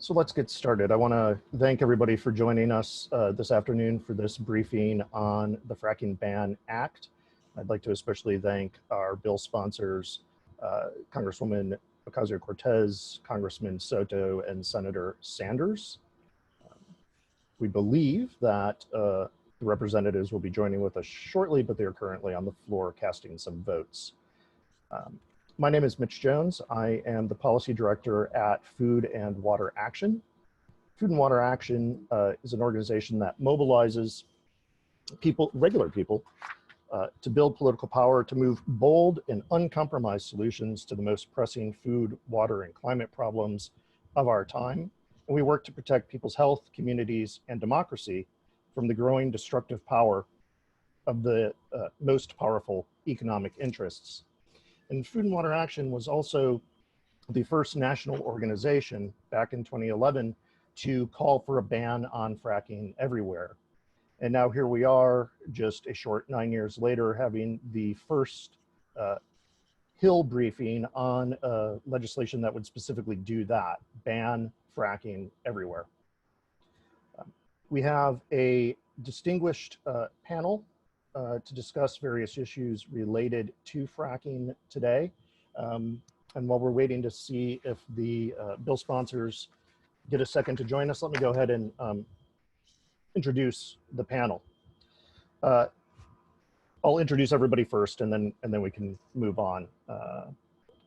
So let's get started. I want to thank everybody for joining us this afternoon for this briefing on the Fracking Ban Act. I'd like to especially thank our bill sponsors, Congresswoman Ocasio-Cortez, Congressman Soto, and Senator Sanders. We believe that the representatives will be joining with us shortly, but they're currently on the floor casting some votes. My name is Mitch Jones. I am the policy director at Food and Water Action. Food and Water Action is an organization that mobilizes people, regular people, to build political power to move bold and uncompromised solutions to the most pressing food, water, and climate problems of our time. And we work to protect people's health, communities, and democracy from the growing destructive power of the most powerful economic interests. And Food and Water Action was also the first national organization back in 2011 to call for a ban on fracking everywhere. And now here we are, just a short 9 years later, having the first Hill briefing on legislation that would specifically do that, ban fracking everywhere. We have a distinguished panel to discuss various issues related to fracking today. And while we're waiting to see if the bill sponsors get a second to join us, let me go ahead and introduce the panel. I'll introduce everybody first, and then we can move on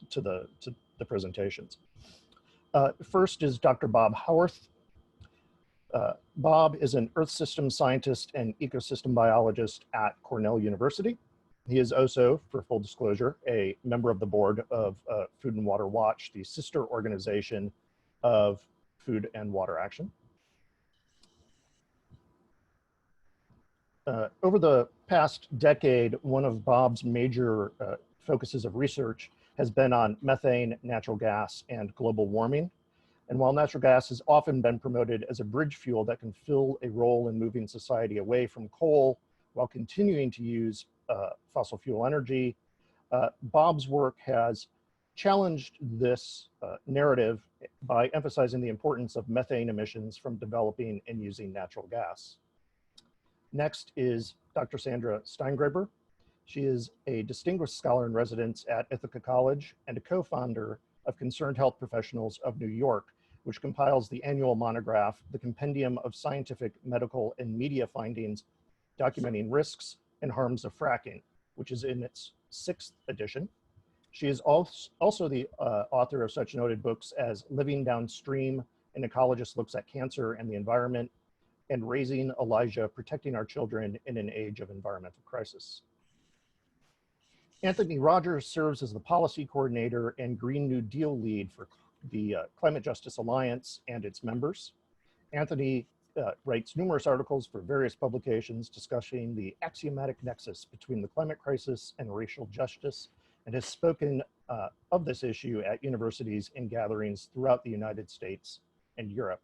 to the presentations. First is Dr. Bob Howarth. Bob is an Earth system scientist and ecosystem biologist at Cornell University. He is also, for full disclosure, a member of the board of Food and Water Watch, the sister organization of Food and Water Action. Over the past decade, one of Bob's major focuses of research has been on methane, natural gas, and global warming. And while natural gas has often been promoted as a bridge fuel that can fill a role in moving society away from coal while continuing to use fossil fuel energy, Bob's work has challenged this narrative by emphasizing the importance of methane emissions from developing and using natural gas. Next is Dr. Sandra Steingraber. She is a distinguished scholar in residence at Ithaca College and a co-founder of Concerned Health Professionals of New York, which compiles the annual monograph, The Compendium of Scientific, Medical, and Media Findings Documenting Risks and Harms of Fracking, which is in its 6th edition. She is also the author of such noted books as Living Downstream, An Ecologist Looks at Cancer and the Environment, and Raising Elijah, Protecting Our Children in an Age of Environmental Crisis. Anthony Rogers serves as the policy coordinator and Green New Deal lead for the Climate Justice Alliance and its members. Anthony writes numerous articles for various publications discussing the axiomatic nexus between the climate crisis and racial justice, and has spoken of this issue at universities and gatherings throughout the United States and Europe.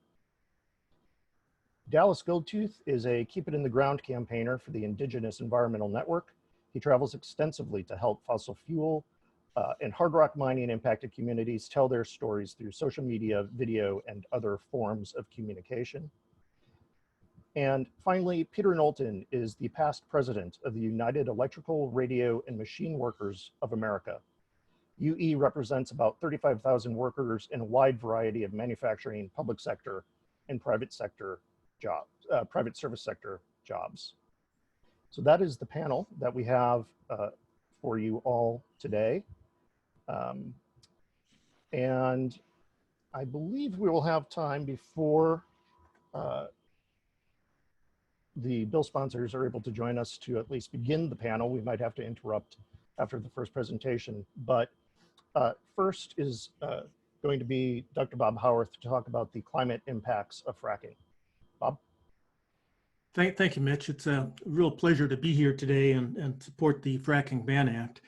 Dallas Goldtooth is a Keep It in the Ground campaigner for the Indigenous Environmental Network. He travels extensively to help fossil fuel and hard rock mining impacted communities tell their stories through social media, video, and other forms of communication. And finally, Peter Knowlton is the past president of the United Electrical, Radio, and Machine Workers of America. UE represents about 35,000 workers in a wide variety of manufacturing, public sector, and private sector jobs, private service sector jobs. So that is the panel that we have for you all today. And I believe we will have time before the bill sponsors are able to join us to at least begin the panel. We might have to interrupt after the first presentation, but first is going to be Dr. Bob Howarth to talk about the climate impacts of fracking. Bob? Thank you, Mitch. It's a real pleasure to be here today and support the Fracking Ban Act.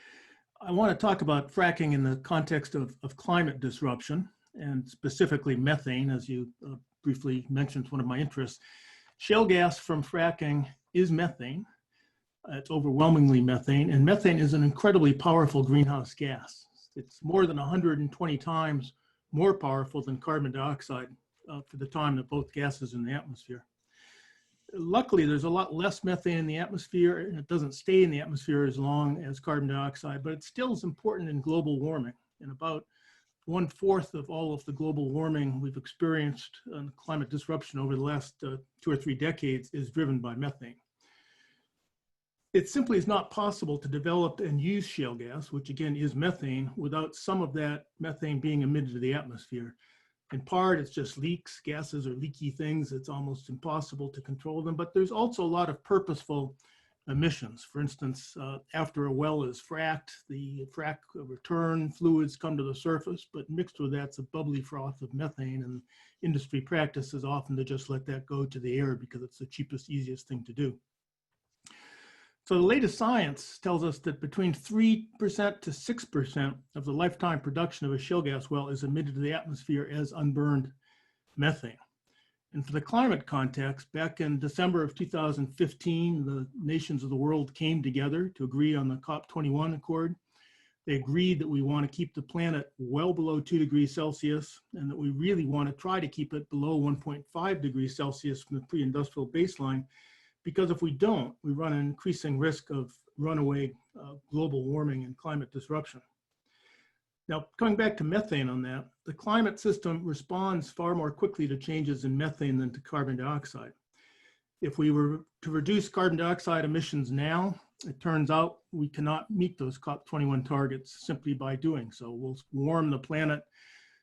I want to talk about fracking in the context of climate disruption, and specifically methane, as you briefly mentioned, one of my interests. Shale gas from fracking is methane. It's overwhelmingly methane, and methane is an incredibly powerful greenhouse gas. It's more than 120 times more powerful than carbon dioxide for the time that both gases in the atmosphere. Luckily, there's a lot less methane in the atmosphere, and it doesn't stay in the atmosphere as long as carbon dioxide, but it still is important in global warming. And about 1/4 of all of the global warming we've experienced and climate disruption over the last 2 or 3 decades is driven by methane. It simply is not possible to develop and use shale gas, which again is methane, without some of that methane being emitted to the atmosphere. In part, it's just leaks. Gases are leaky things. It's almost impossible to control them, but there's also a lot of purposeful emissions. For instance, after a well is fracked, the frack return fluids come to the surface, but mixed with that's a bubbly froth of methane, and industry practice is often to just let that go to the air because it's the cheapest, easiest thing to do. So the latest science tells us that between 3% to 6% of the lifetime production of a shale gas well is emitted to the atmosphere as unburned methane. And for the climate context, back in December of 2015, the nations of the world came together to agree on the COP21 accord. They agreed that we want to keep the planet well below 2 degrees Celsius, and that we really want to try to keep it below 1.5 degrees Celsius from the pre-industrial baseline, because if we don't, we run an increasing risk of runaway global warming and climate disruption. Now, coming back to methane on that, the climate system responds far more quickly to changes in methane than to carbon dioxide. If we were to reduce carbon dioxide emissions now, it turns out we cannot meet those COP21 targets simply by doing so. We'll warm the planet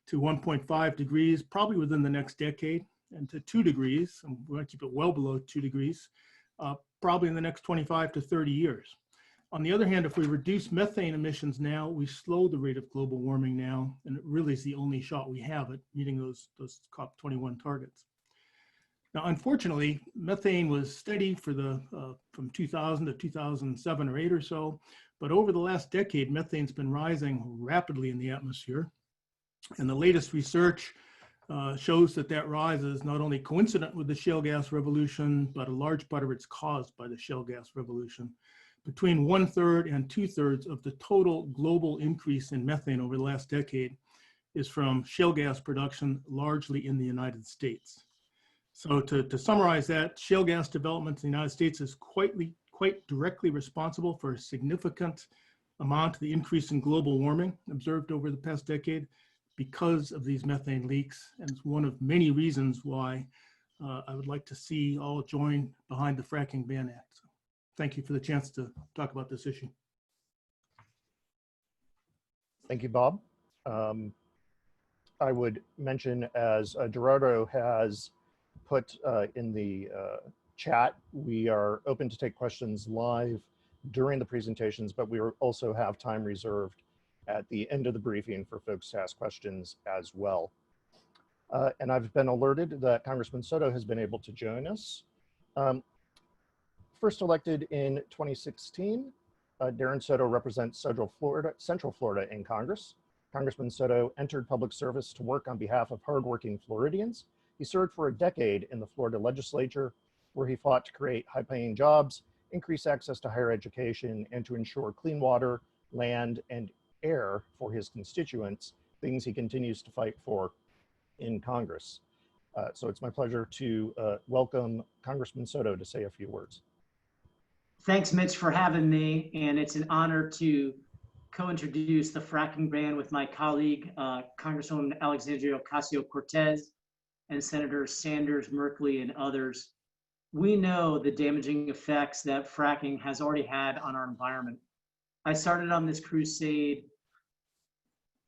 to 1.5 degrees, probably within the next decade, and to 2 degrees, and we're going to keep it well below 2 degrees, probably in the next 25 to 30 years. On the other hand, if we reduce methane emissions now, we slow the rate of global warming now, and it really is the only shot we have at meeting those COP21 targets. Now, unfortunately, methane was steady for from 2000 to 2007 or 8 or so, but over the last decade, methane's been rising rapidly in the atmosphere, and the latest research shows that that rise is not only coincident with the shale gas revolution, but a large part of it's caused by the shale gas revolution. Between 1/3 and 2/3 of the total global increase in methane over the last decade is from shale gas production, largely in the United States. So to summarize that, shale gas development in the United States is quite directly responsible for a significant amount of the increase in global warming observed over the past decade, because of these methane leaks, and it's one of many reasons why I would like to see all join behind the Fracking Ban Act. So thank you for the chance to talk about this issue. Thank you, Bob. I would mention, as Gerardo has put in the chat, we are open to take questions live during the presentations, but we also have time reserved at the end of the briefing for folks to ask questions as well. And I've been alerted that Congressman Soto has been able to join us. First elected in 2016, Darren Soto represents Central Florida in Congress. Congressman Soto entered public service to work on behalf of hardworking Floridians. He served for a decade in the Florida legislature, where he fought to create high-paying jobs, increase access to higher education, and to ensure clean water, land, and air for his constituents, things he continues to fight for in Congress. So it's my pleasure to welcome Congressman Soto to say a few words. Thanks, Mitch, for having me, and it's an honor to co-introduce the fracking ban with my colleague, Congresswoman Alexandria Ocasio-Cortez, and Senators Sanders, Merkley, and others. We know the damaging effects that fracking has already had on our environment. I started on this crusade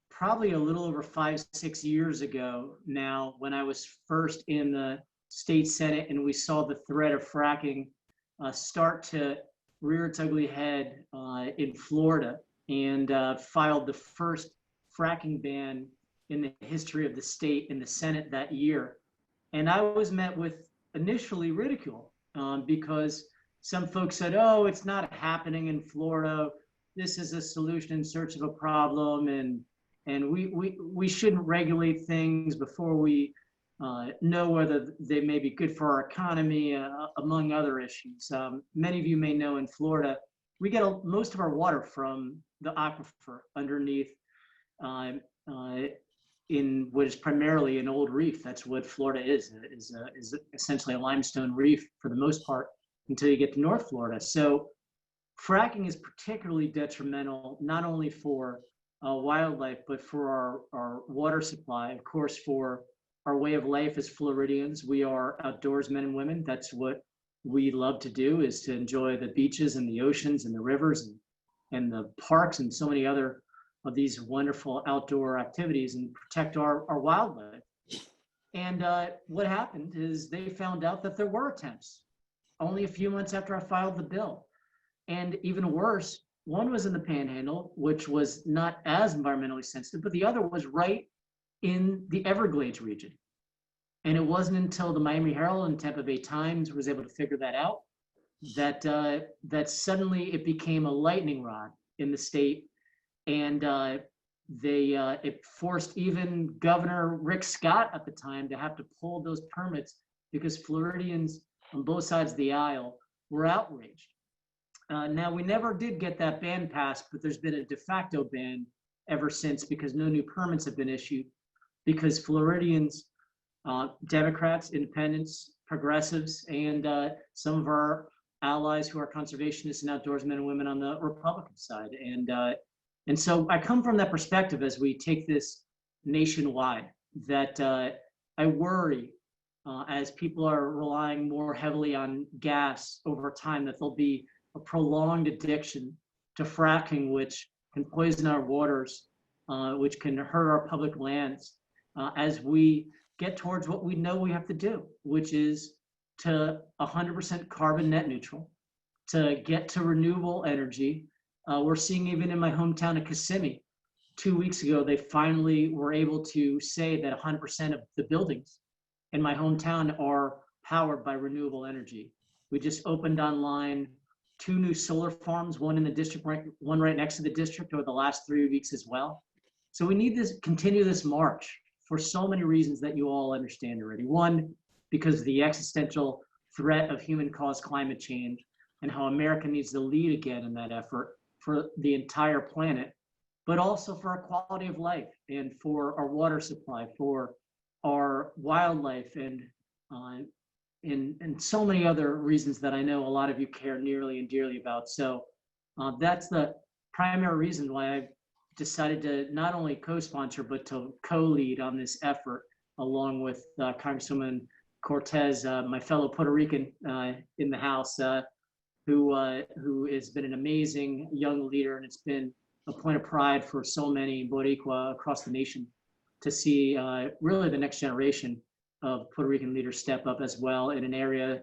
probably a little over 5-6 years ago now, when I was first in the state Senate and we saw the threat of fracking start to rear its ugly head in Florida, and filed the first fracking ban in the history of the state in the Senate that year. And I was met with initially ridicule because some folks said, oh, it's not happening in Florida. This is a solution in search of a problem, and we shouldn't regulate things before we know whether they may be good for our economy, among other issues. Many of you may know in Florida, we get most of our water from the aquifer underneath in what is primarily an old reef. That's what Florida is essentially a limestone reef for the most part until you get to North Florida. So fracking is particularly detrimental, not only for wildlife, but for our water supply, of course, for our way of life as Floridians. We are outdoors men and women. That's what we love to do, is to enjoy the beaches and the oceans and the rivers and the parks and so many other of these wonderful outdoor activities and protect our wildlife. And what happened is they found out that there were attempts only a few months after I filed the bill. And even worse, one was in the Panhandle, which was not as environmentally sensitive, but the other was right in the Everglades region. And it wasn't until the Miami Herald and Tampa Bay Times was able to figure that out that that suddenly it became a lightning rod in the state. And it forced even Governor Rick Scott at the time to have to pull those permits because Floridians on both sides of the aisle were outraged. Now, we never did get that ban passed, but there's been a de facto ban ever since because no new permits have been issued because Floridians, Democrats, independents, progressives, and some of our allies who are conservationists and outdoorsmen and women on the Republican side. And so I come from that perspective as we take this nationwide, that I worry as people are relying more heavily on gas over time, that there'll be a prolonged addiction to fracking, which can poison our waters, which can hurt our public lands as we get towards what we know we have to do, which is to 100% carbon net neutral, to get to renewable energy. We're seeing even in my hometown of Kissimmee, 2 weeks ago, they finally were able to say that 100% of the buildings in my hometown are powered by renewable energy. We just opened online 2 new solar farms, one in the district, one right next to the district over the last 3 weeks as well. So we need to continue this march for so many reasons that you all understand already. One, because of the existential threat of human-caused climate change and how America needs to lead again in that effort for the entire planet, but also for our quality of life and for our water supply, for our wildlife, and so many other reasons that I know a lot of you care nearly and dearly about. So that's the primary reason why I've decided to not only co-sponsor, but to co-lead on this effort, along with Congresswoman Cortez, my fellow Puerto Rican in the House, who has been an amazing young leader, and it's been a point of pride for so many Boricua across the nation to see really the next generation of Puerto Rican leaders step up as well in an area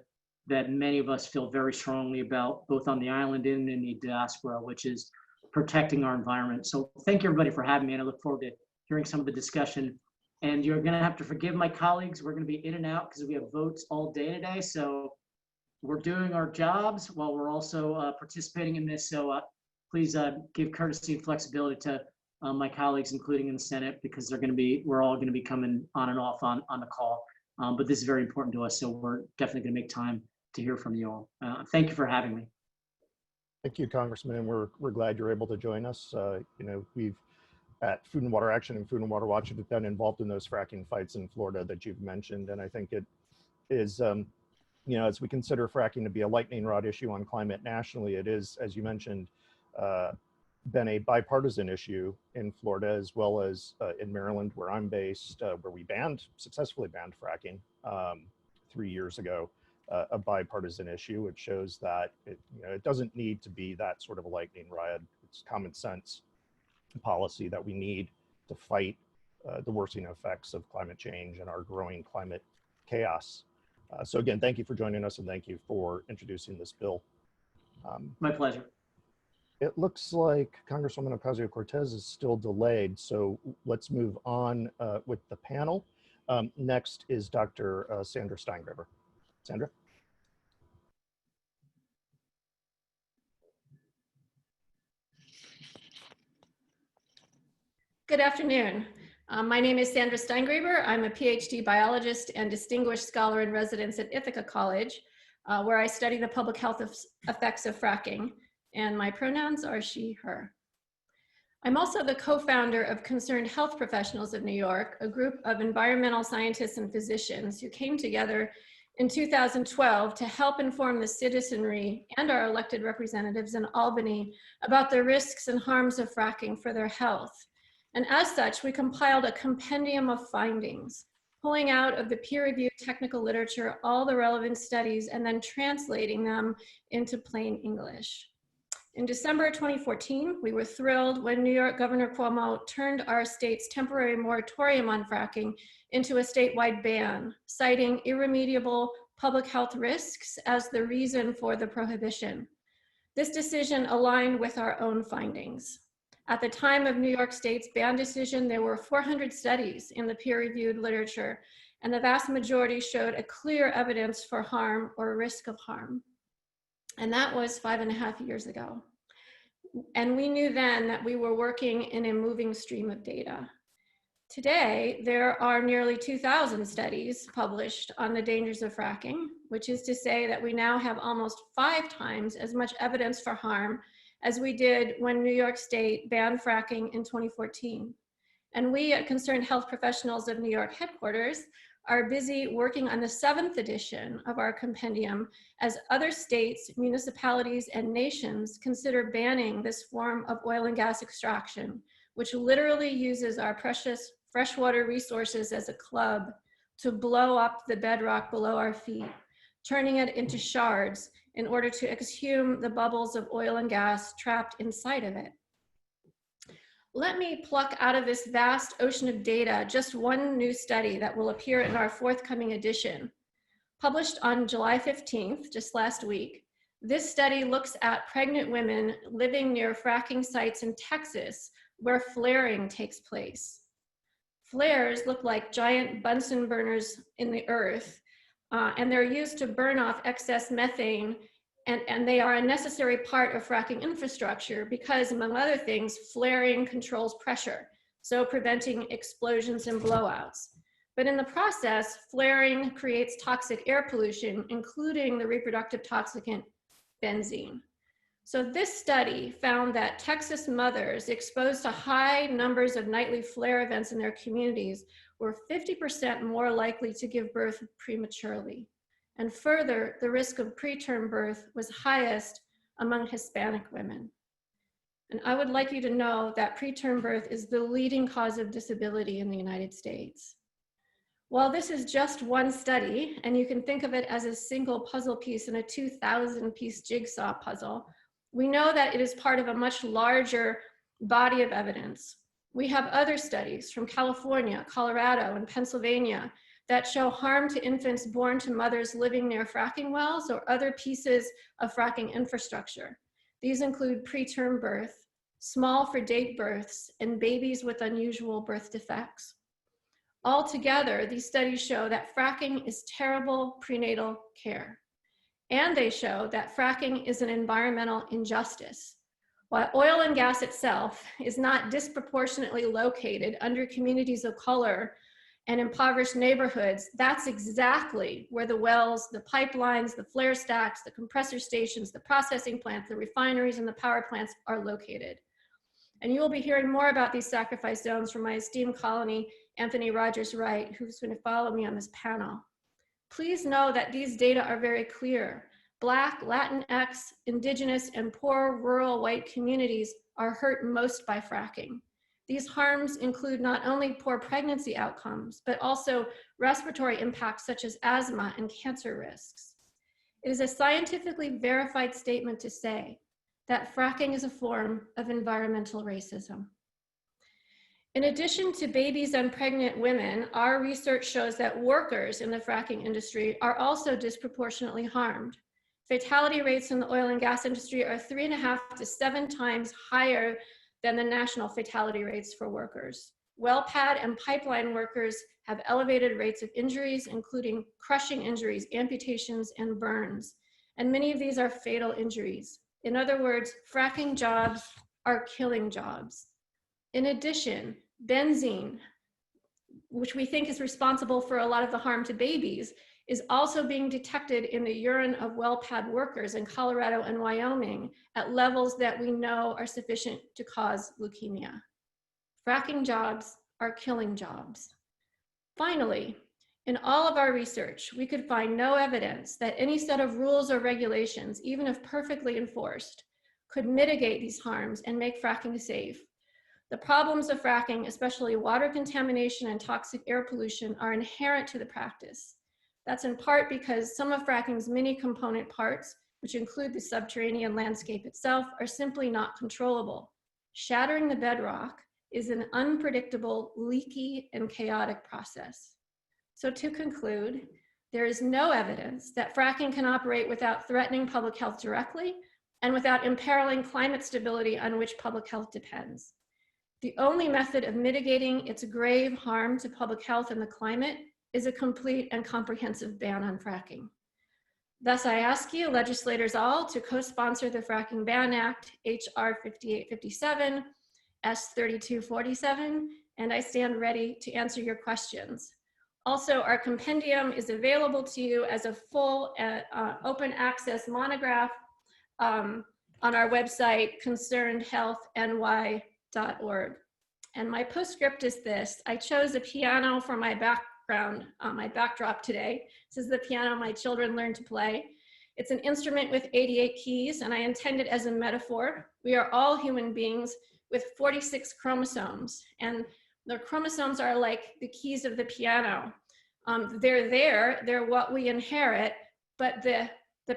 that many of us feel very strongly about, both on the island and in the diaspora, which is protecting our environment. So thank you everybody for having me, and I look forward to hearing some of the discussion. And you're gonna have to forgive my colleagues. We're gonna be in and out because we have votes all day today. So we're doing our jobs while we're also participating in this. So please give courtesy and flexibility to my colleagues, including in the Senate, because we're all gonna be coming on and off on the call. But this is very important to us. So we're definitely gonna make time to hear from you all. Thank you for having me. Thank you, Congressman, and we're glad you're able to join us. We've at Food and Water Action and Food and Water Watch have been involved in those fracking fights in Florida that you've mentioned, and I think it is, as we consider fracking to be a lightning rod issue on climate nationally, it is, as you mentioned, been a bipartisan issue in Florida as well as in Maryland, where I'm based, where we successfully banned fracking 3 years ago. A bipartisan issue, which shows that it doesn't need to be that sort of a lightning rod. It's common sense policy that we need to fight the worsening effects of climate change and our growing climate chaos. So again, thank you for joining us, and thank you for introducing this bill. My pleasure. It looks like Congresswoman Ocasio-Cortez is still delayed, so let's move on with the panel. Next is Dr. Sandra Steingraber. Sandra? Good afternoon. My name is Sandra Steingraber. I'm a PhD biologist and distinguished scholar in residence at Ithaca College, where I study the public health effects of fracking, and my pronouns are she, her. I'm also the co-founder of Concerned Health Professionals of New York, a group of environmental scientists and physicians who came together in 2012 to help inform the citizenry and our elected representatives in Albany about the risks and harms of fracking for their health. And as such, we compiled a compendium of findings, pulling out of the peer-reviewed technical literature all the relevant studies and then translating them into plain English. In December 2014, we were thrilled when New York Governor Cuomo turned our state's temporary moratorium on fracking into a statewide ban, citing irremediable public health risks as the reason for the prohibition. This decision aligned with our own findings. At the time of New York State's ban decision, there were 400 studies in the peer-reviewed literature, and the vast majority showed a clear evidence for harm or risk of harm. And that was 5.5 years ago. And we knew then that we were working in a moving stream of data. Today, there are nearly 2,000 studies published on the dangers of fracking, which is to say that we now have almost 5 times as much evidence for harm as we did when New York State banned fracking in 2014. And we at Concerned Health Professionals of New York headquarters are busy working on the 7th edition of our compendium as other states, municipalities, and nations consider banning this form of oil and gas extraction, which literally uses our precious freshwater resources as a club to blow up the bedrock below our feet, turning it into shards in order to exhume the bubbles of oil and gas trapped inside of it. Let me pluck out of this vast ocean of data just one new study that will appear in our forthcoming edition. Published on July 15th, just last week, this study looks at pregnant women living near fracking sites in Texas where flaring takes place. Flares look like giant Bunsen burners in the earth, and they're used to burn off excess methane, and they are a necessary part of fracking infrastructure because, among other things, flaring controls pressure, so preventing explosions and blowouts. But in the process, flaring creates toxic air pollution, including the reproductive toxicant benzene. So this study found that Texas mothers exposed to high numbers of nightly flare events in their communities were 50% more likely to give birth prematurely. And further, the risk of preterm birth was highest among Hispanic women. And I would like you to know that preterm birth is the leading cause of disability in the United States. While this is just one study, and you can think of it as a single puzzle piece in a 2,000-piece jigsaw puzzle, we know that it is part of a much larger body of evidence. We have other studies from California, Colorado, and Pennsylvania that show harm to infants born to mothers living near fracking wells or other pieces of fracking infrastructure. These include preterm birth, small for date births, and babies with unusual birth defects. Altogether, these studies show that fracking is terrible prenatal care. And they show that fracking is an environmental injustice. While oil and gas itself is not disproportionately located under communities of color and impoverished neighborhoods, that's exactly where the wells, the pipelines, the flare stacks, the compressor stations, the processing plants, the refineries, and the power plants are located. And you will be hearing more about these sacrifice zones from my esteemed colleague, Anthony Rogers-Wright, who's going to follow me on this panel. Please know that these data are very clear. Black, Latinx, Indigenous, and poor rural white communities are hurt most by fracking. These harms include not only poor pregnancy outcomes, but also respiratory impacts such as asthma and cancer risks. It is a scientifically verified statement to say that fracking is a form of environmental racism. In addition to babies and pregnant women, our research shows that workers in the fracking industry are also disproportionately harmed. Fatality rates in the oil and gas industry are 3.5 to 7 times higher than the national fatality rates for workers. Well pad and pipeline workers have elevated rates of injuries, including crushing injuries, amputations, and burns. And many of these are fatal injuries. In other words, fracking jobs are killing jobs. In addition, benzene, which we think is responsible for a lot of the harm to babies, is also being detected in the urine of well pad workers in Colorado and Wyoming at levels that we know are sufficient to cause leukemia. Fracking jobs are killing jobs. Finally, in all of our research, we could find no evidence that any set of rules or regulations, even if perfectly enforced, could mitigate these harms and make fracking safe. The problems of fracking, especially water contamination and toxic air pollution, are inherent to the practice. That's in part because some of fracking's many component parts, which include the subterranean landscape itself, are simply not controllable. Shattering the bedrock is an unpredictable, leaky, and chaotic process. So to conclude, there is no evidence that fracking can operate without threatening public health directly and without imperiling climate stability on which public health depends. The only method of mitigating its grave harm to public health and the climate is a complete and comprehensive ban on fracking. Thus, I ask you, legislators all, to co-sponsor the Fracking Ban Act, H.R. 5857, S. 3247, and I stand ready to answer your questions. Also, our compendium is available to you as a full open access monograph on our website, concernedhealthny.org. And my postscript is this: I chose a piano for my background, my backdrop today. This is the piano my children learn to play. It's an instrument with 88 keys, and I intend it as a metaphor. We are all human beings with 46 chromosomes, and the chromosomes are like the keys of the piano. They're what we inherit, but the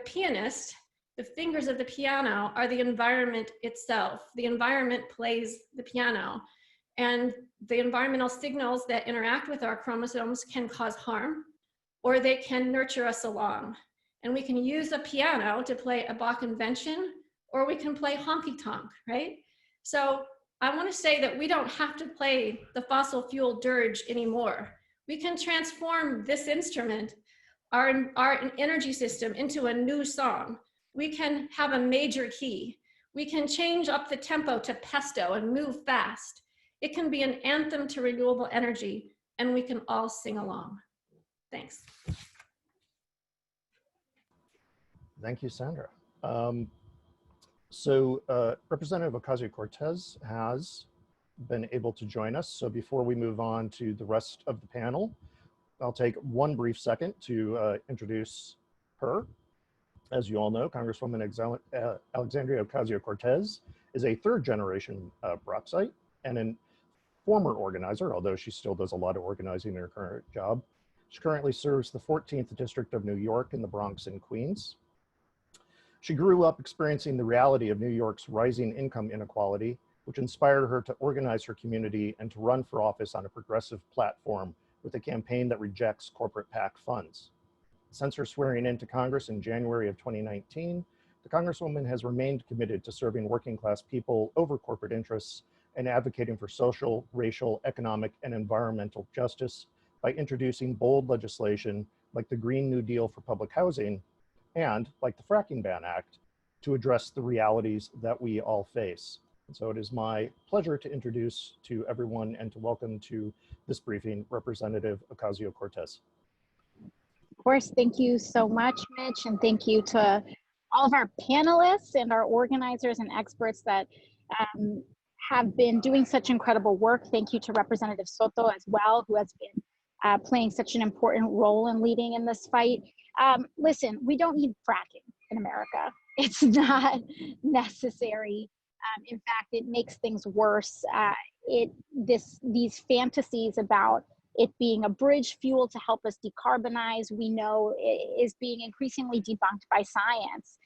pianist, the fingers of the piano, are the environment itself. The environment plays the piano, and the environmental signals that interact with our chromosomes can cause harm, or they can nurture us along. And we can use a piano to play a Bach invention, or we can play honky-tonk, right? So I want to say that we don't have to play the fossil fuel dirge anymore. We can transform this instrument, our energy system, into a new song. We can have a major key. We can change up the tempo to pesto and move fast. It can be an anthem to renewable energy, and we can all sing along. Thanks. Thank you, Sandra. Representative Ocasio-Cortez has been able to join us. So before we move on to the rest of the panel, I'll take one brief second to introduce her. As you all know, Congresswoman Alexandria Ocasio-Cortez is a third-generation Brocksite and a former organizer, although she still does a lot of organizing in her current job. She currently serves the 14th District of New York in the Bronx and Queens. She grew up experiencing the reality of New York's rising income inequality, which inspired her to organize her community and to run for office on a progressive platform with a campaign that rejects corporate PAC funds. Since her swearing into Congress in January of 2019, the Congresswoman has remained committed to serving working class people over corporate interests and advocating for social, racial, economic, and environmental justice by introducing bold legislation like the Green New Deal for public housing and, like the Fracking Ban Act, to address the realities that we all face. And so it is my pleasure to introduce to everyone and to welcome to this briefing Representative Ocasio-Cortez. Of course, thank you so much, Mitch, and thank you to all of our panelists and our organizers and experts that have been doing such incredible work. Thank you to Representative Soto as well, who has been playing such an important role in leading in this fight. Listen, we don't need fracking in America. It's not necessary. In fact, it makes things worse. These fantasies about it being a bridge fuel to help us decarbonize, we know is being increasingly debunked by science.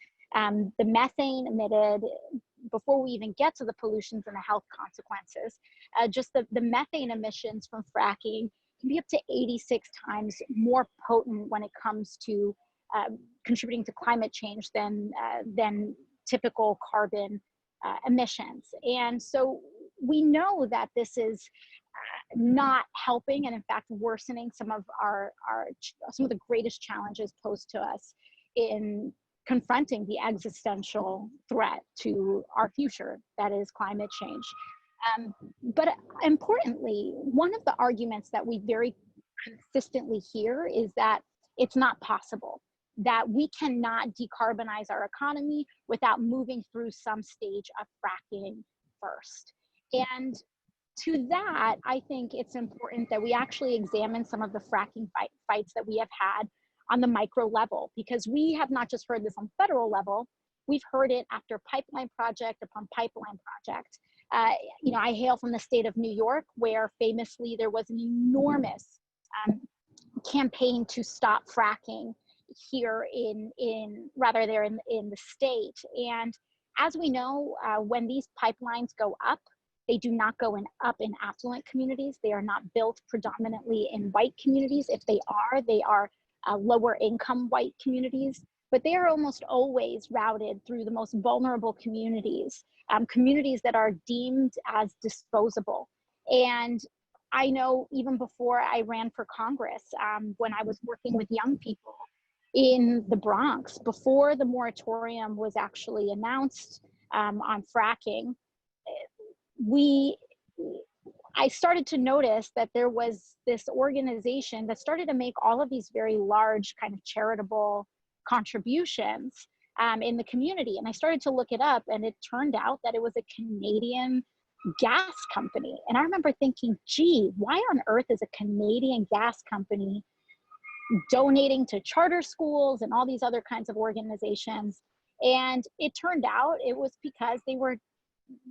The methane emitted, before we even get to the pollutions and the health consequences, just the methane emissions from fracking can be up to 86 times more potent when it comes to contributing to climate change than typical carbon emissions. And so we know that this is not helping and in fact worsening some of the greatest challenges posed to us in confronting the existential threat to our future, that is climate change. But importantly, one of the arguments that we very consistently hear is that it's not possible, that we cannot decarbonize our economy without moving through some stage of fracking first. And to that, I think it's important that we actually examine some of the fracking fights that we have had on the micro level, because we have not just heard this on federal level, we've heard it after pipeline project upon pipeline project. You know, I hail from the state of New York, where famously there was an enormous campaign to stop fracking here in the state. And as we know, when these pipelines go up, they do not go up in affluent communities. They are not built predominantly in white communities. If they are lower income white communities, but they are almost always routed through the most vulnerable communities, communities that are deemed as disposable. And I know even before I ran for Congress, when I was working with young people in the Bronx, before the moratorium was actually announced on fracking, I started to notice that there was this organization that started to make all of these very large kind of charitable contributions in the community. And I started to look it up, and it turned out that it was a Canadian gas company. And I remember thinking, gee, why on earth is a Canadian gas company donating to charter schools and all these other kinds of organizations? And it turned out it was because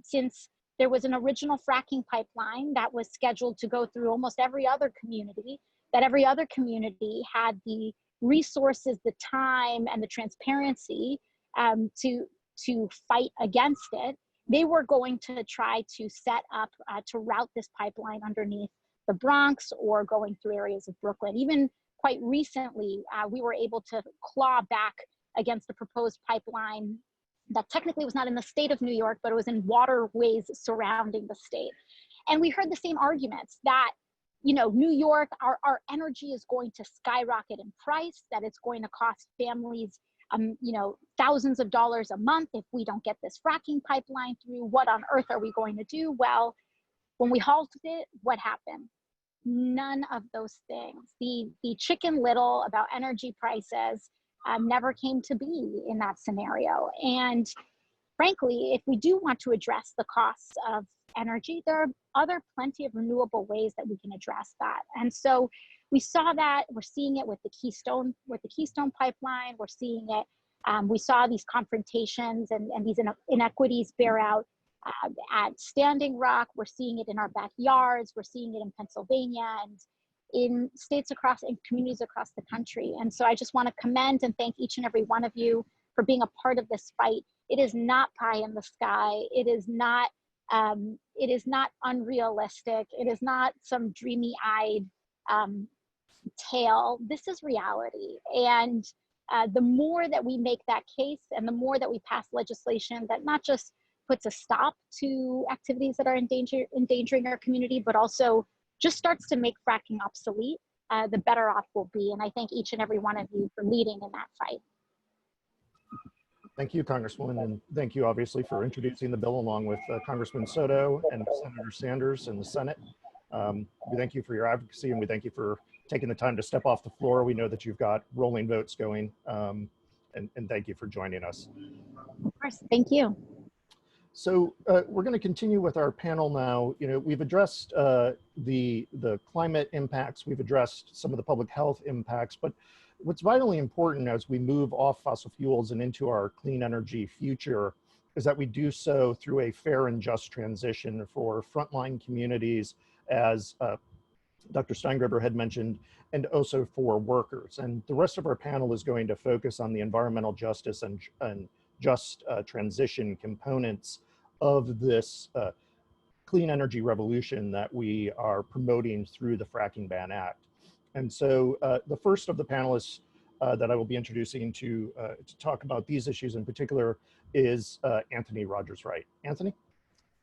since there was an original fracking pipeline that was scheduled to go through almost every other community, that every other community had the resources, the time, and the transparency to fight against it. They were going to try to set up to route this pipeline underneath the Bronx or going through areas of Brooklyn. Even quite recently, we were able to claw back against the proposed pipeline that technically was not in the state of New York, but it was in waterways surrounding the state. And we heard the same arguments that, you know, New York, our energy is going to skyrocket in price, that it's going to cost families, you know, thousands of dollars a month if we don't get this fracking pipeline through. What on earth are we going to do? Well, when we halted it, what happened? None of those things. The Chicken Little about energy prices never came to be in that scenario. And frankly, if we do want to address the costs of energy, there are plenty of renewable ways that we can address that. And so we saw that, we're seeing it with the Keystone pipeline, we're seeing it, we saw these confrontations and these inequities bear out at Standing Rock, we're seeing it in our backyards, we're seeing it in Pennsylvania, and in states in communities across the country. And so I just want to commend and thank each and every one of you for being a part of this fight. It is not pie in the sky. It is not unrealistic. It is not some dreamy-eyed tale. This is reality. And the more that we make that case and the more that we pass legislation that not just puts a stop to activities that are endangering our community, but also just starts to make fracking obsolete, the better off we'll be. And I thank each and every one of you for leading in that fight. Thank you, Congresswoman, and thank you obviously for introducing the bill along with Congressman Soto and Senator Sanders in the Senate. We thank you for your advocacy, and we thank you for taking the time to step off the floor. We know that you've got rolling votes going, and thank you for joining us. Of course, thank you. So we're going to continue with our panel now. You know, we've addressed the climate impacts, we've addressed some of the public health impacts, but what's vitally important as we move off fossil fuels and into our clean energy future is that we do so through a fair and just transition for frontline communities, as Dr. Steingraber had mentioned, and also for workers. And the rest of our panel is going to focus on the environmental justice and just transition components of this clean energy revolution that we are promoting through the Fracking Ban Act. And so the first of the panelists that I will be introducing to talk about these issues in particular is Anthony Rogers-Wright. Anthony?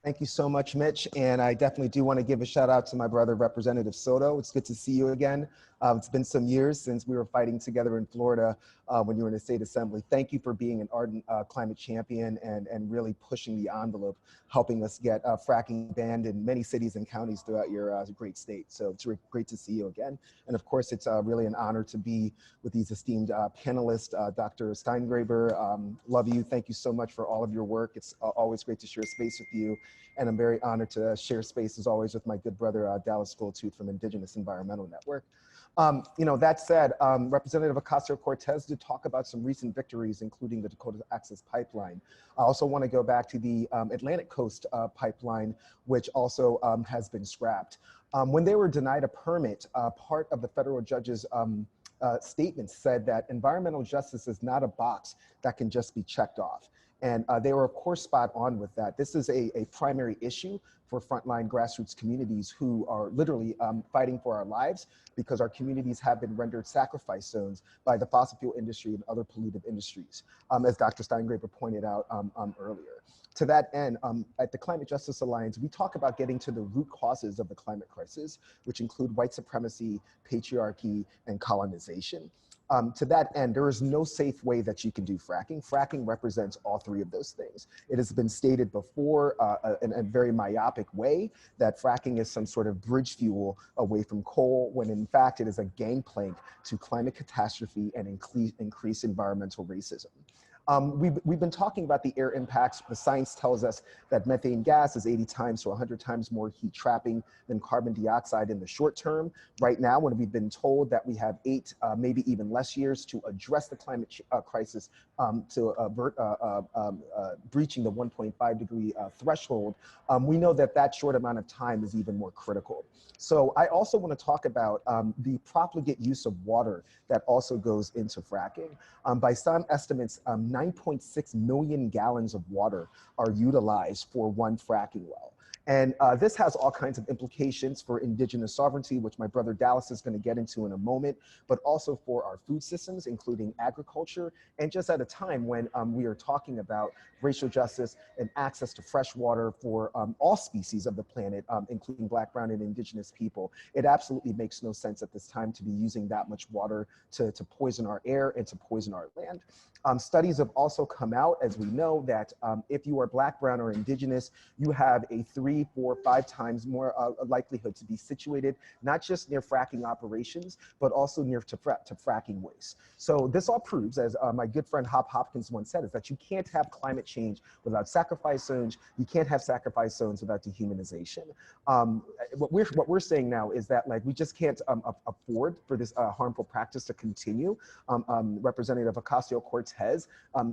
Thank you so much, Mitch. And I definitely do want to give a shout out to my brother, Representative Soto. It's good to see you again. It's been some years since we were fighting together in Florida when you were in the state assembly. Thank you for being an ardent climate champion and really pushing the envelope, helping us get fracking banned in many cities and counties throughout your great state. So it's great to see you again. And of course, it's really an honor to be with these esteemed panelists. Dr. Steingraber, love you. Thank you so much for all of your work. It's always great to share space with you. And I'm very honored to share space, as always, with my good brother, Dallas Goldtooth from Indigenous Environmental Network. That said, Representative Ocasio-Cortez did talk about some recent victories, including the Dakota Access Pipeline. I also want to go back to the Atlantic Coast Pipeline, which also has been scrapped. When they were denied a permit, part of the federal judge's statement said that environmental justice is not a box that can just be checked off. And they were, of course, spot on with that. This is a primary issue for frontline grassroots communities who are literally fighting for our lives because our communities have been rendered sacrifice zones by the fossil fuel industry and other pollutive industries, as Dr. Steingraber pointed out earlier. To that end, at the Climate Justice Alliance, we talk about getting to the root causes of the climate crisis, which include white supremacy, patriarchy, and colonization. To that end, there is no safe way that you can do fracking. Fracking represents all three of those things. It has been stated before in a very myopic way that fracking is some sort of bridge fuel away from coal, when in fact it is a gangplank to climate catastrophe and increased environmental racism. We've been talking about the air impacts. The science tells us that methane gas is 80 times to 100 times more heat trapping than carbon dioxide in the short term. Right now, when we've been told that we have 8, maybe even less years to address the climate crisis to avert breaching the 1.5 degree threshold, we know that that short amount of time is even more critical. So I also want to talk about the profligate use of water that also goes into fracking. By some estimates, 9.6 million gallons of water are utilized for one fracking well. And this has all kinds of implications for indigenous sovereignty, which my brother Dallas is going to get into in a moment, but also for our food systems, including agriculture, and just at a time when we are talking about racial justice and access to fresh water for all species of the planet, including Black, brown, and indigenous people. It absolutely makes no sense at this time to be using that much water to poison our air and to poison our land. Studies have also come out, as we know, that if you are Black, brown, or indigenous, you have a 3, 4, 5 times more likelihood to be situated, not just near fracking operations, but also near to fracking waste. So this all proves, as my good friend Hop Hopkins once said, is that you can't have climate change without sacrifice zones. You can't have sacrifice zones without dehumanization. What we're saying now is that we just can't afford for this harmful practice to continue. Representative Ocasio-Cortez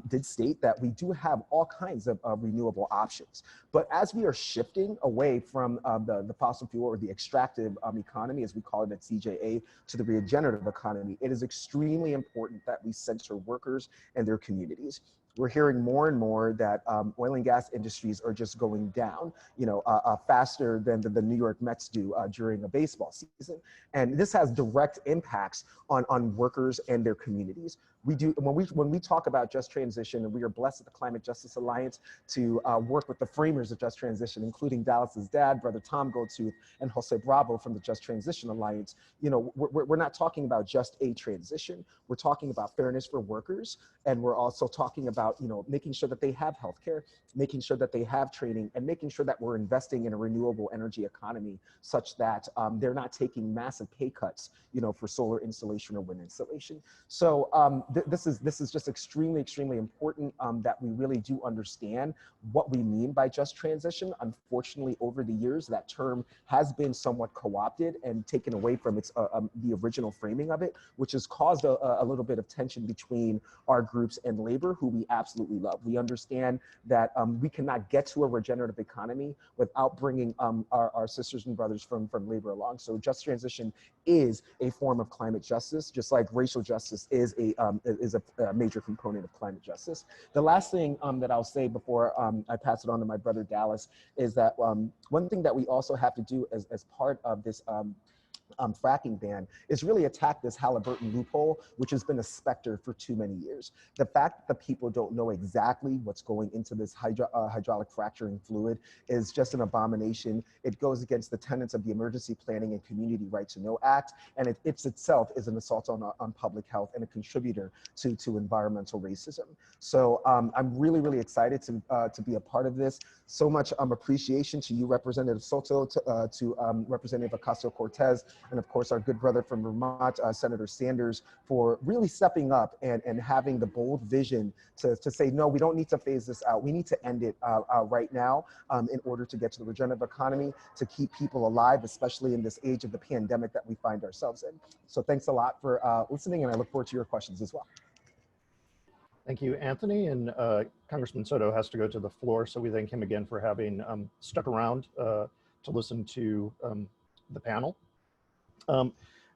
did state that we do have all kinds of renewable options. But as we are shifting away from the fossil fuel or the extractive economy, as we call it at CJA, to the regenerative economy, it is extremely important that we center workers and their communities. We're hearing more and more that oil and gas industries are just going down, faster than the New York Mets do during a baseball season. And this has direct impacts on workers and their communities. When we talk about just transition, and we are blessed at the Climate Justice Alliance to work with the framers of just transition, including Dallas's dad, Brother Tom Goldtooth, and Jose Bravo from the Just Transition Alliance. We're not talking about just a transition. We're talking about fairness for workers, and we're also talking about making sure that they have healthcare, making sure that they have training, and making sure that we're investing in a renewable energy economy such that they're not taking massive pay cuts, for solar installation or wind installation. So this is just extremely, extremely important that we really do understand what we mean by just transition. Unfortunately, over the years, that term has been somewhat co-opted and taken away from its the original framing of it, which has caused a little bit of tension between our groups and labor, who we absolutely love. We understand that we cannot get to a regenerative economy without bringing our sisters and brothers from labor along. So just transition is a form of climate justice, just like racial justice is a major component of climate justice. The last thing that I'll say before I pass it on to my brother Dallas is that one thing that we also have to do as part of this fracking ban is really attack this Halliburton loophole, which has been a specter for too many years. The fact that the people don't know exactly what's going into this hydraulic fracturing fluid is just an abomination. It goes against the tenets of the Emergency Planning and Community Right to Know Act, and it itself is an assault on public health and a contributor to environmental racism. So I'm really, really excited to be a part of this. So much appreciation to you, Representative Soto, to Representative Ocasio-Cortez, and of course our good brother from Vermont, Senator Sanders, for really stepping up and having the bold vision to say, no, we don't need to phase this out. We need to end it right now in order to get to the regenerative economy, to keep people alive, especially in this age of the pandemic that we find ourselves in. So thanks a lot for listening, and I look forward to your questions as well. Thank you, Anthony. And Congressman Soto has to go to the floor, so we thank him again for having stuck around to listen to the panel.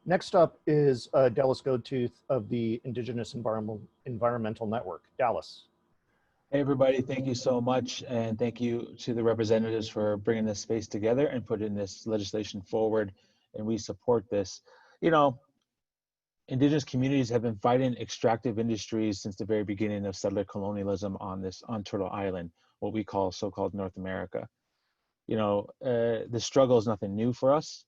Next up is Dallas Goldtooth of the Indigenous Environmental Network. Dallas. Hey everybody, thank you so much, and thank you to the representatives for bringing this space together and putting this legislation forward, and we support this. You know, Indigenous communities have been fighting extractive industries since the very beginning of settler colonialism on Turtle Island, what we call so-called North America. You know, the struggle is nothing new for us.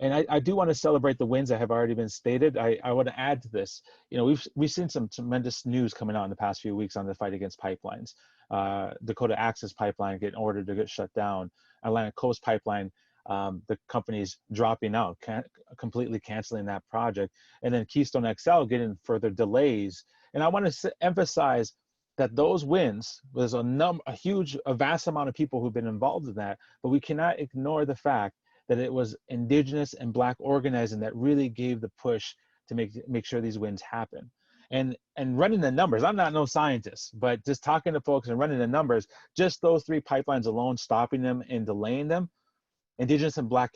And I do want to celebrate the wins that have already been stated. I want to add to this. You know, we've seen some tremendous news coming out in the past few weeks on the fight against pipelines. Dakota Access Pipeline getting ordered to get shut down. Atlantic Coast Pipeline, the company's dropping out, completely canceling that project. And then Keystone XL getting further delays. And I want to emphasize that those wins, there's a vast amount of people who've been involved in that, but we cannot ignore the fact that it was Indigenous and Black organizing that really gave the push to make sure these wins happen. And running the numbers, I'm not no scientist, but just talking to folks and running the numbers, just those 3 pipelines alone, stopping them and delaying them, Indigenous and Black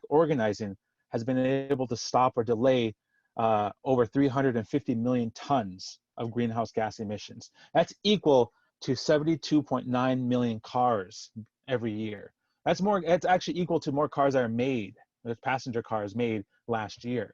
organizing has been able to stop or delay over 350 million tons of greenhouse gas emissions. That's equal to 72.9 million cars every year. That's actually equal to more cars that are made, there's passenger cars made last year.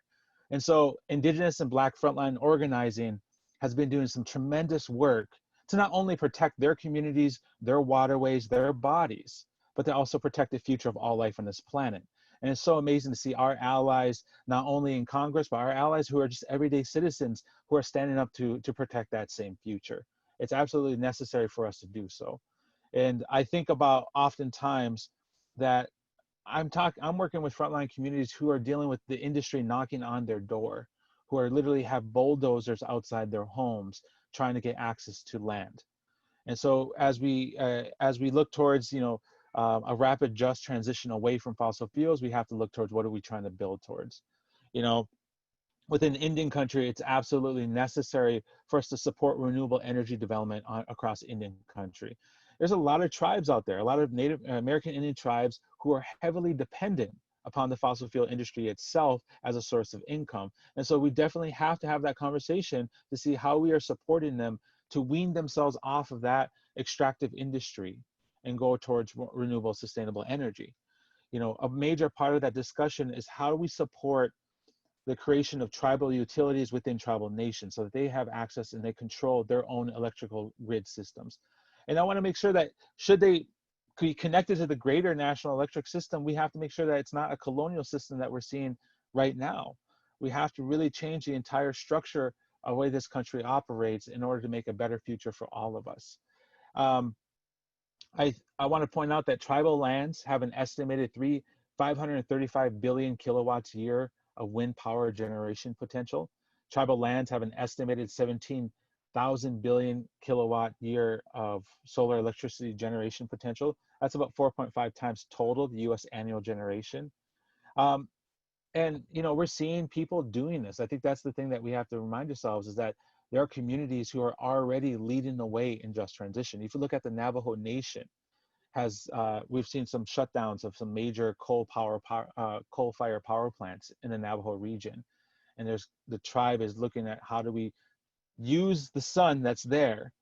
And so Indigenous and Black frontline organizing has been doing some tremendous work to not only protect their communities, their waterways, their bodies, but to also protect the future of all life on this planet. And it's so amazing to see our allies, not only in Congress, but our allies who are just everyday citizens who are standing up to protect that same future. It's absolutely necessary for us to do so. And I think about oftentimes that I'm working with frontline communities who are dealing with the industry knocking on their door, who are literally have bulldozers outside their homes trying to get access to land. And so as we look towards, you know, a rapid just transition away from fossil fuels, we have to look towards what are we trying to build towards. You know, within Indian country, it's absolutely necessary for us to support renewable energy development across Indian country. There's a lot of tribes out there, a lot of Native American Indian tribes who are heavily dependent upon the fossil fuel industry itself as a source of income. And so we definitely have to have that conversation to see how we are supporting them to wean themselves off of that extractive industry and go towards renewable, sustainable energy. You know, a major part of that discussion is how do we support the creation of tribal utilities within tribal nations so that they have access and they control their own electrical grid systems. And I want to make sure that should they be connected to the greater national electric system, we have to make sure that it's not a colonial system that we're seeing right now. We have to really change the entire structure of the way this country operates in order to make a better future for all of us. I want to point out that tribal lands have an estimated 535 billion kilowatts a year of wind power generation potential. Tribal lands have an estimated 17,000 billion kilowatt year of solar electricity generation potential. That's about 4.5 times total the US annual generation. And you know, we're seeing people doing this. I think that's the thing that we have to remind ourselves is that there are communities who are already leading the way in just transition. If you look at the Navajo Nation, we've seen some shutdowns of some major coal-fired power plants in the Navajo region. And the tribe is looking at how do we use the sun that's there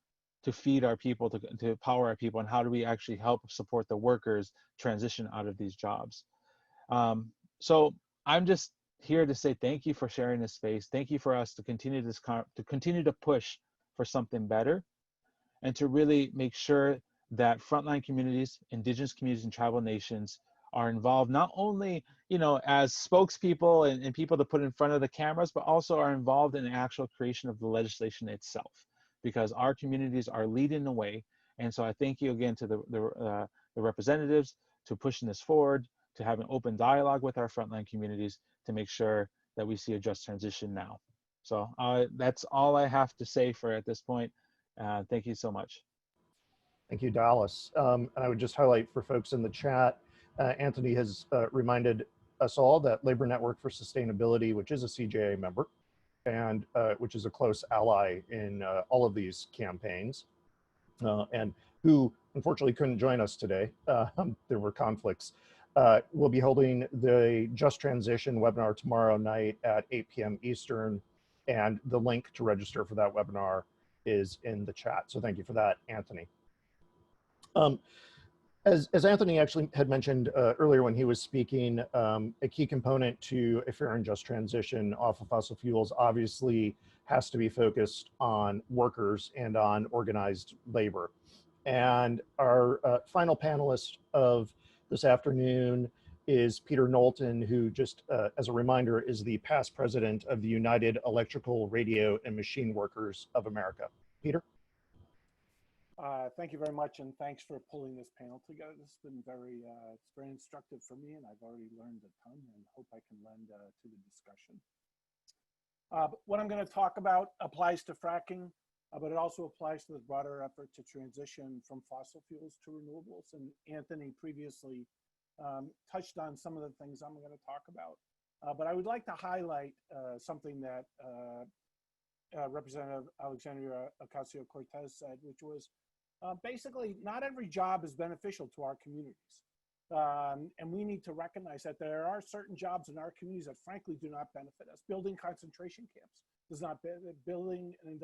to feed our people, to power our people, and how do we actually help support the workers transition out of these jobs. So I'm just here to say thank you for sharing this space. Thank you for us to continue to push for something better, and to really make sure that frontline communities, indigenous communities, and tribal nations are involved, not only, you know, as spokespeople and people to put in front of the cameras, but also are involved in the actual creation of the legislation itself, because our communities are leading the way. And so I thank you again to the representatives to pushing this forward, to have an open dialogue with our frontline communities to make sure that we see a just transition now. So that's all I have to say for at this point. Thank you so much. Thank you, Dallas. And I would just highlight for folks in the chat, Anthony has reminded us all that Labor Network for Sustainability, which is a CJA member, and which is a close ally in all of these campaigns, and who unfortunately couldn't join us today. There were conflicts. We'll be holding the Just Transition webinar tomorrow night at 8 p.m. Eastern, and the link to register for that webinar is in the chat. So thank you for that, Anthony. As Anthony actually had mentioned earlier when he was speaking, a key component to a fair and just transition off of fossil fuels obviously has to be focused on workers and on organized labor. And our final panelist of this afternoon is Peter Knowlton, who just as a reminder is the past president of the United Electrical, Radio, and Machine Workers of America. Peter? Thank you very much, and thanks for pulling this panel together. This has been it's very instructive for me, and I've already learned a ton, and hope I can lend to the discussion. What I'm going to talk about applies to fracking, but it also applies to the broader effort to transition from fossil fuels to renewables. And Anthony previously touched on some of the things I'm going to talk about, but I would like to highlight something that Representative Alexandria Ocasio-Cortez said, which was basically not every job is beneficial to our communities. And we need to recognize that there are certain jobs in our communities that frankly do not benefit us. Building concentration camps does not benefit. Building an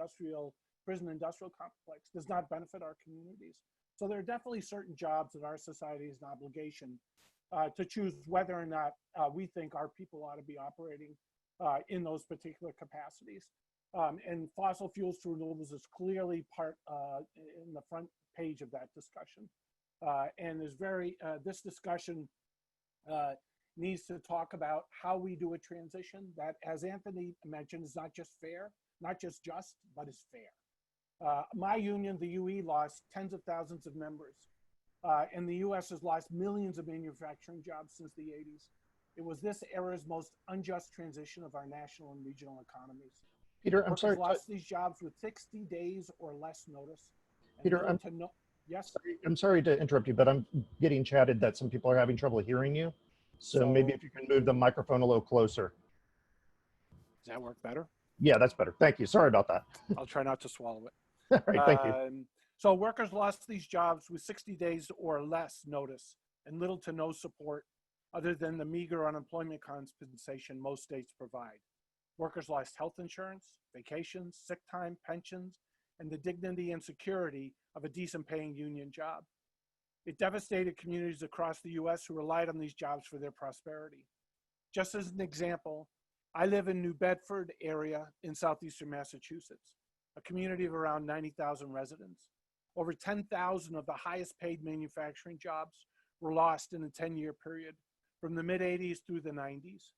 prison industrial complex does not benefit our communities. So there are definitely certain jobs that our society has an obligation to choose whether or not we think our people ought to be operating in those particular capacities. And fossil fuels to renewables is clearly part in the front page of that discussion. And there's this discussion needs to talk about how we do a transition that, as Anthony mentioned, is not just fair, not just, but is fair. My union, the UE, lost tens of thousands of members, and the US has lost millions of manufacturing jobs since the 80s. It was this era's most unjust transition of our national and regional economies. Peter, I'm sorry. Lost these jobs with 60 days or less notice. Peter, yes. I'm sorry to interrupt you, but I'm getting chatted that some people are having trouble hearing you. So maybe if you can move the microphone a little closer. Does that work better? Yeah, that's better. Thank you. Sorry about that. I'll try not to swallow it. All right, thank you. So workers lost these jobs with 60 days or less notice and little to no support other than the meager unemployment compensation most states provide. Workers lost health insurance, vacations, sick time, pensions, and the dignity and security of a decent paying union job. It devastated communities across the US who relied on these jobs for their prosperity. Just as an example, I live in New Bedford area in southeastern Massachusetts, a community of around 90,000 residents. Over 10,000 of the highest paid manufacturing jobs were lost in a 10-year period from the mid-'80s through the '90s.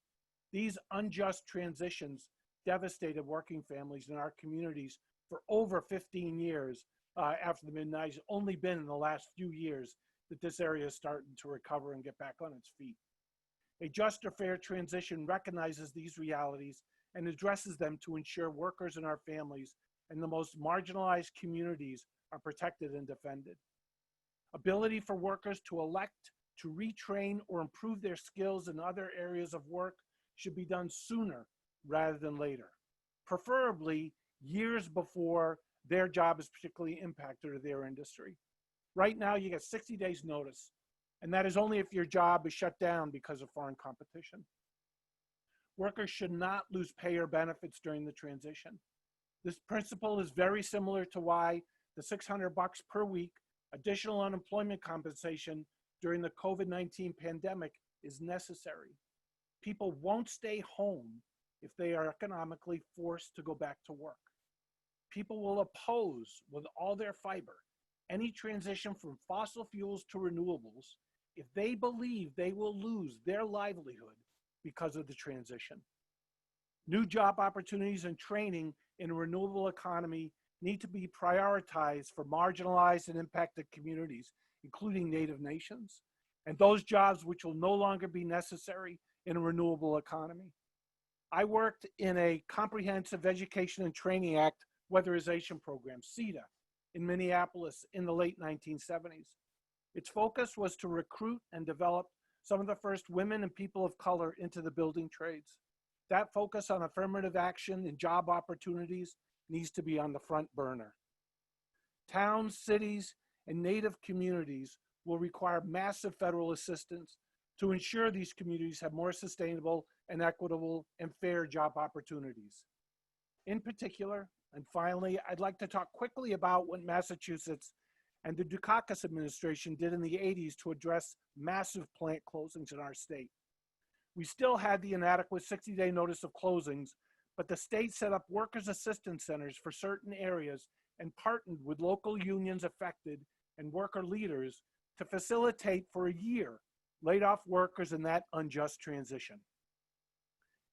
These unjust transitions devastated working families in our communities for over 15 years after the mid-'90s. Only been in the last few years that this area is starting to recover and get back on its feet. A just or fair transition recognizes these realities and addresses them to ensure workers and our families and the most marginalized communities are protected and defended. Ability for workers to elect to retrain or improve their skills in other areas of work should be done sooner rather than later, preferably years before their job is particularly impacted or their industry. Right now, you get 60 days notice, and that is only if your job is shut down because of foreign competition. Workers should not lose pay or benefits during the transition. This principle is very similar to why the $600 per week additional unemployment compensation during the COVID-19 pandemic is necessary. People won't stay home if they are economically forced to go back to work. People will oppose with all their fiber any transition from fossil fuels to renewables if they believe they will lose their livelihood because of the transition. New job opportunities and training in a renewable economy need to be prioritized for marginalized and impacted communities, including Native nations, and those jobs which will no longer be necessary in a renewable economy. I worked in a Comprehensive Education and Training Act weatherization program, CETA, in Minneapolis in the late 1970s. Its focus was to recruit and develop some of the first women and people of color into the building trades. That focus on affirmative action and job opportunities needs to be on the front burner. Towns, cities, and Native communities will require massive federal assistance to ensure these communities have more sustainable and equitable and fair job opportunities. In particular, and finally, I'd like to talk quickly about what Massachusetts and the Dukakis administration did in the 80s to address massive plant closings in our state. We still had the inadequate 60-day notice of closings, but the state set up workers' assistance centers for certain areas and partnered with local unions affected and worker leaders to facilitate for a year laid off workers in that unjust transition.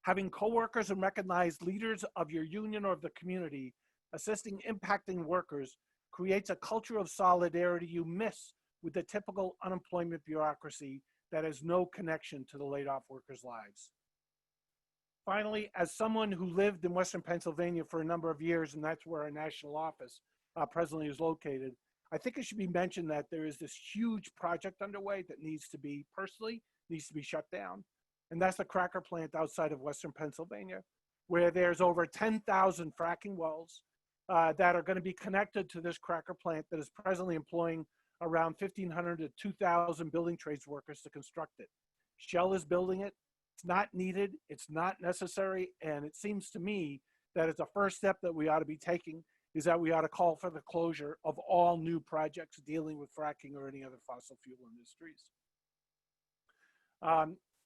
Having coworkers and recognized leaders of your union or of the community assisting impacting workers creates a culture of solidarity you miss with the typical unemployment bureaucracy that has no connection to the laid off workers' lives. Finally, as someone who lived in Western Pennsylvania for a number of years, and that's where our national office presently is located, I think it should be mentioned that there is this huge project underway that needs to be shut down. And that's the cracker plant outside of Western Pennsylvania, where there's over 10,000 fracking wells that are going to be connected to this cracker plant that is presently employing around 1,500 to 2,000 building trades workers to construct it. Shell is building it. It's not needed. It's not necessary. And it seems to me that it's a first step that we ought to be taking is that we ought to call for the closure of all new projects dealing with fracking or any other fossil fuel industries.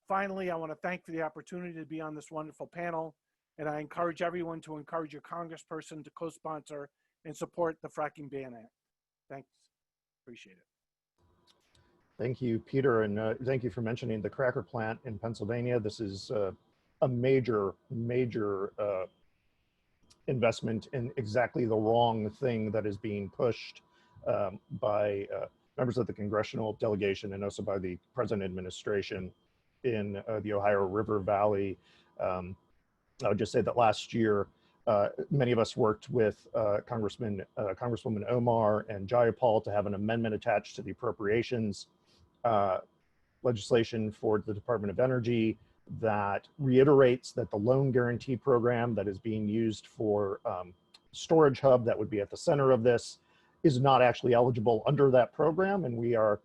Finally, I want to thank for the opportunity to be on this wonderful panel, and I encourage everyone to encourage your congressperson to co-sponsor and support the Fracking Ban Act. Thanks, appreciate it. Thank you, Peter, and thank you for mentioning the cracker plant in Pennsylvania. This is a major investment in exactly the wrong thing that is being pushed by members of the congressional delegation and also by the present administration in the Ohio River Valley. I would just say that last year, many of us worked with Congresswoman Omar and Jayapal to have an amendment attached to the appropriations legislation for the Department of Energy that reiterates that the loan guarantee program that is being used for storage hub that would be at the center of this is not actually eligible under that program. And we are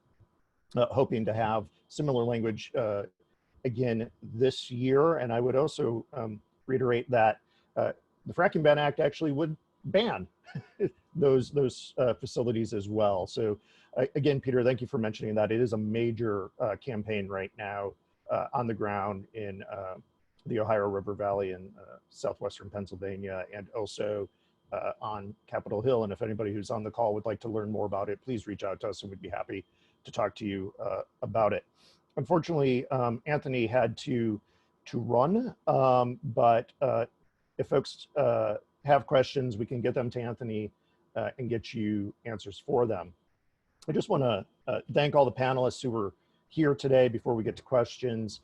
hoping to have similar language again this year. And I would also reiterate that the Fracking Ban Act actually would ban those facilities as well. So again, Peter, thank you for mentioning that. It is a major campaign right now on the ground in the Ohio River Valley in southwestern Pennsylvania and also on Capitol Hill. And if anybody who's on the call would like to learn more about it, please reach out to us and we'd be happy to talk to you about it. Unfortunately, Anthony had to run, but if folks have questions, we can get them to Anthony and get you answers for them. I just want to thank all the panelists who were here today before we get to questions.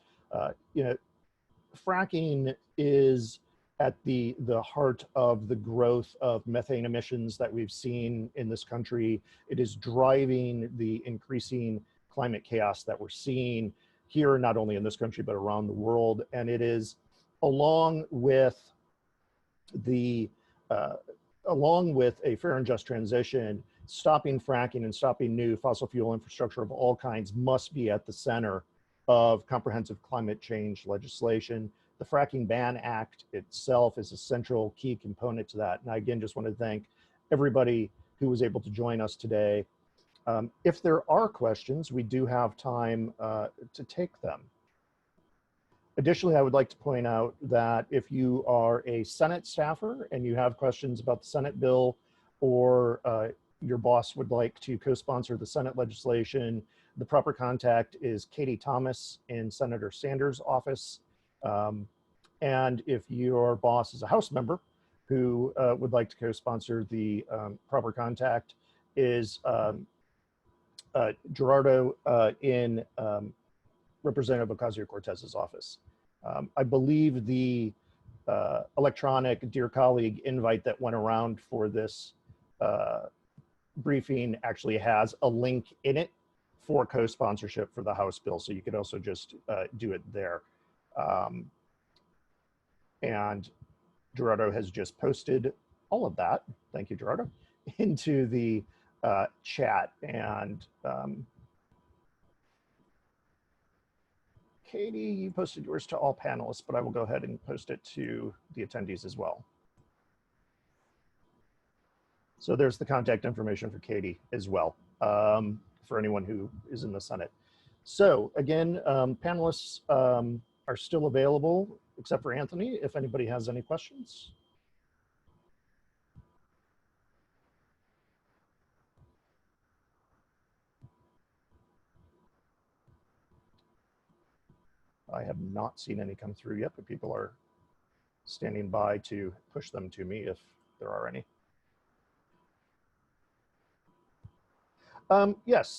Fracking is at the heart of the growth of methane emissions that we've seen in this country. It is driving the increasing climate chaos that we're seeing here, not only in this country, but around the world. And it is along with a fair and just transition, stopping fracking and stopping new fossil fuel infrastructure of all kinds must be at the center of comprehensive climate change legislation. The Fracking Ban Act itself is a central key component to that. And I again just want to thank everybody who was able to join us today. If there are questions, we do have time to take them. Additionally, I would like to point out that if you are a Senate staffer and you have questions about the Senate bill, or your boss would like to co-sponsor the Senate legislation, the proper contact is Katie Thomas in Senator Sanders' office. And if your boss is a House member who would like to co-sponsor, the proper contact is Gerardo in Representative Ocasio-Cortez's office. I believe the electronic Dear Colleague invite that went around for this briefing actually has a link in it for co-sponsorship for the House bill. So you could also just do it there. And Gerardo has just posted all of that. Thank you, Gerardo, into the chat. And Katie, you posted yours to all panelists, but I will go ahead and post it to the attendees as well. So there's the contact information for Katie as well, for anyone who is in the Senate. So again, panelists are still available, except for Anthony, if anybody has any questions. I have not seen any come through yet, but people are standing by to push them to me if there are any. Yes,